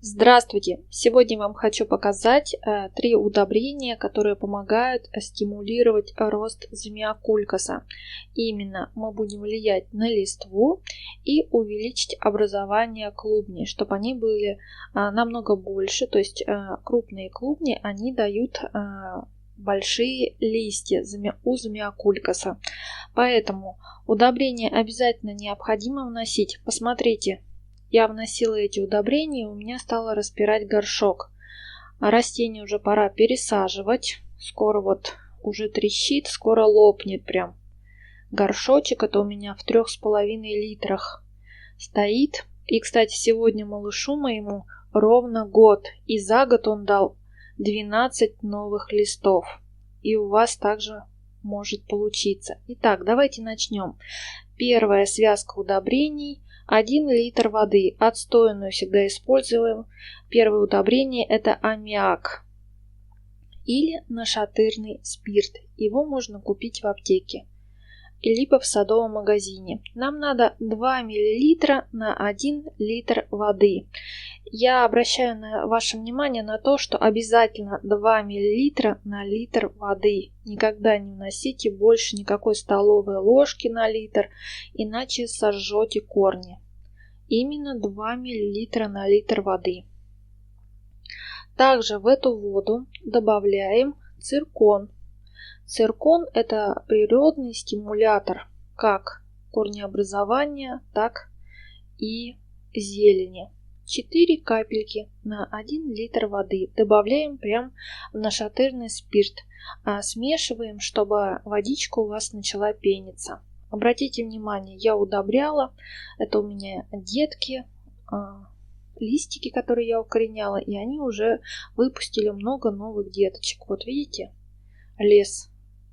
Здравствуйте! Сегодня вам хочу показать 3 удобрения, которые помогают стимулировать рост замиокулькаса. Именно мы будем влиять на листву и увеличить образование клубней, чтобы они были намного больше. То есть крупные клубни, они дают большие листья у замиокулькаса. Поэтому удобрения обязательно необходимо вносить. Посмотрите. Я вносила эти удобрения, и у меня стало распирать горшок. Растение уже пора пересаживать. Скоро вот уже трещит, скоро лопнет прям. Горшочек это у меня в 3,5 литрах стоит. И, кстати, сегодня малышу моему ровно год. И за год он дал 12 новых листов. И у вас также может получиться. Итак, давайте начнем. Первая связка удобрений. 1 литр воды. Отстойную всегда используем. Первое удобрение это аммиак или нашатырный спирт. Его можно купить в аптеке либо в садовом магазине. Нам надо 2 мл на 1 литр воды. Я обращаю ваше внимание на то, что обязательно 2 мл на литр воды. Никогда не вносите больше никакой столовой ложки на литр, иначе сожжете корни. Именно 2 мл на литр воды. Также в эту воду добавляем циркон. Циркон это природный стимулятор как корнеобразования, так и зелени. 4 капельки на 1 литр воды добавляем прям в нашатырный спирт. Смешиваем, чтобы водичка у вас начала пениться. Обратите внимание, я удобряла. Это у меня детки, листики, которые я укореняла, и они уже выпустили много новых деточек. Вот видите, лес.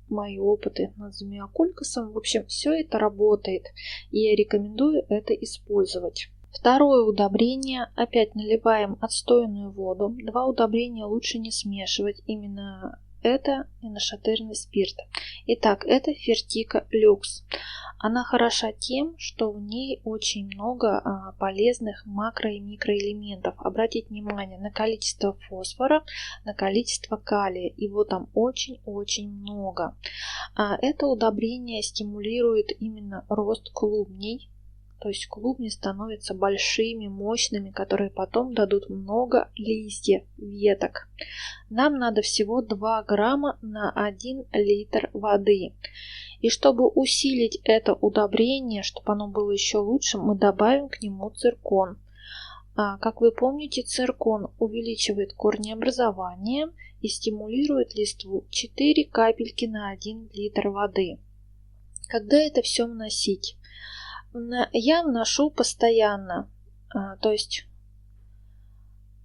Мои опыты над замиокулькасом. В общем, все это работает, и я рекомендую это использовать. Второе удобрение. Опять наливаем отстойную воду. 2 удобрения лучше не смешивать. Именно это и нашатырный спирт. Итак, это Fertica Lux. Она хороша тем, что в ней очень много полезных макро- и микроэлементов. Обратите внимание на количество фосфора, на количество калия. Его там очень-очень много. Это удобрение стимулирует именно рост клубней. То есть клубни становятся большими, мощными, которые потом дадут много листьев, веток. Нам надо всего 2 грамма на 1 литр воды. И чтобы усилить это удобрение, чтобы оно было еще лучше, мы добавим к нему циркон. Как вы помните, циркон увеличивает корнеобразование и стимулирует листву. 4 капельки на 1 литр воды. Когда это все вносить? Я вношу постоянно, то есть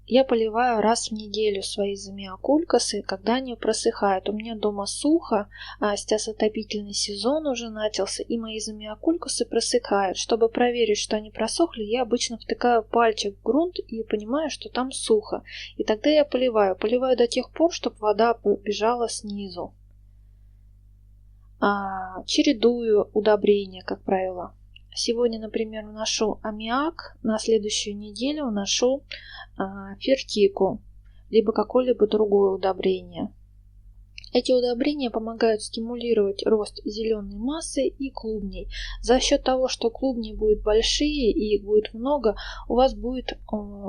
я поливаю раз в неделю свои замиокулькасы, когда они просыхают. У меня дома сухо, сейчас отопительный сезон уже начался, и мои замиокулькасы просыхают. Чтобы проверить, что они просохли, я обычно втыкаю пальчик в грунт и понимаю, что там сухо. И тогда я поливаю. Поливаю до тех пор, чтобы вода побежала снизу. Чередую удобрения, как правило. Сегодня, например, вношу аммиак, на следующую неделю вношу фертику, либо какое-либо другое удобрение. Эти удобрения помогают стимулировать рост зеленой массы и клубней. За счет того, что клубни будут большие и их будет много, у вас будет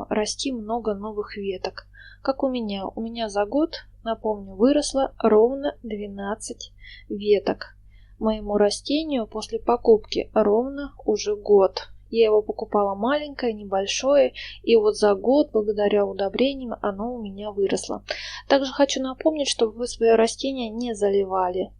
расти много новых веток. Как у меня. У меня за год, напомню, выросло ровно 12 веток. Моему растению после покупки ровно уже год. Я его покупала маленькое, небольшое, и вот за год, благодаря удобрениям, оно у меня выросло. Также хочу напомнить, чтобы вы свое растение не заливали.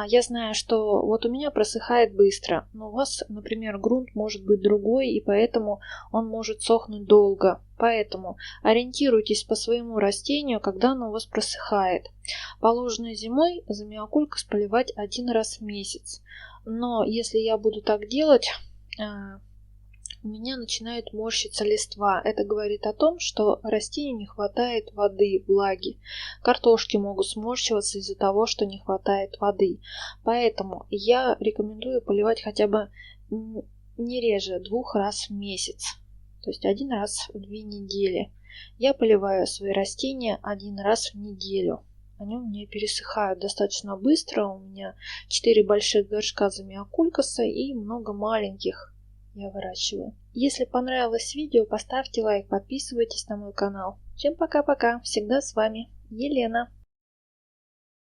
Я знаю, что вот у меня просыхает быстро, но у вас, например, грунт может быть другой, и поэтому он может сохнуть долго. Поэтому ориентируйтесь по своему растению, когда оно у вас просыхает. Положенной зимой замиокулькас поливать 1 раз в месяц. Но если я буду так делать, у меня начинает морщиться листва. Это говорит о том, что растению не хватает воды, влаги. Картошки могут сморщиваться из-за того, что не хватает воды. Поэтому я рекомендую поливать хотя бы не реже 2 раз в месяц. то есть 1 раз в 2 недели. Я поливаю свои растения 1 раз в неделю. Они у меня пересыхают достаточно быстро. У меня 4 больших горшка замиокулькаса и много маленьких я выращиваю. Если понравилось видео, поставьте лайк, подписывайтесь на мой канал. Всем пока-пока. Всегда с вами Елена.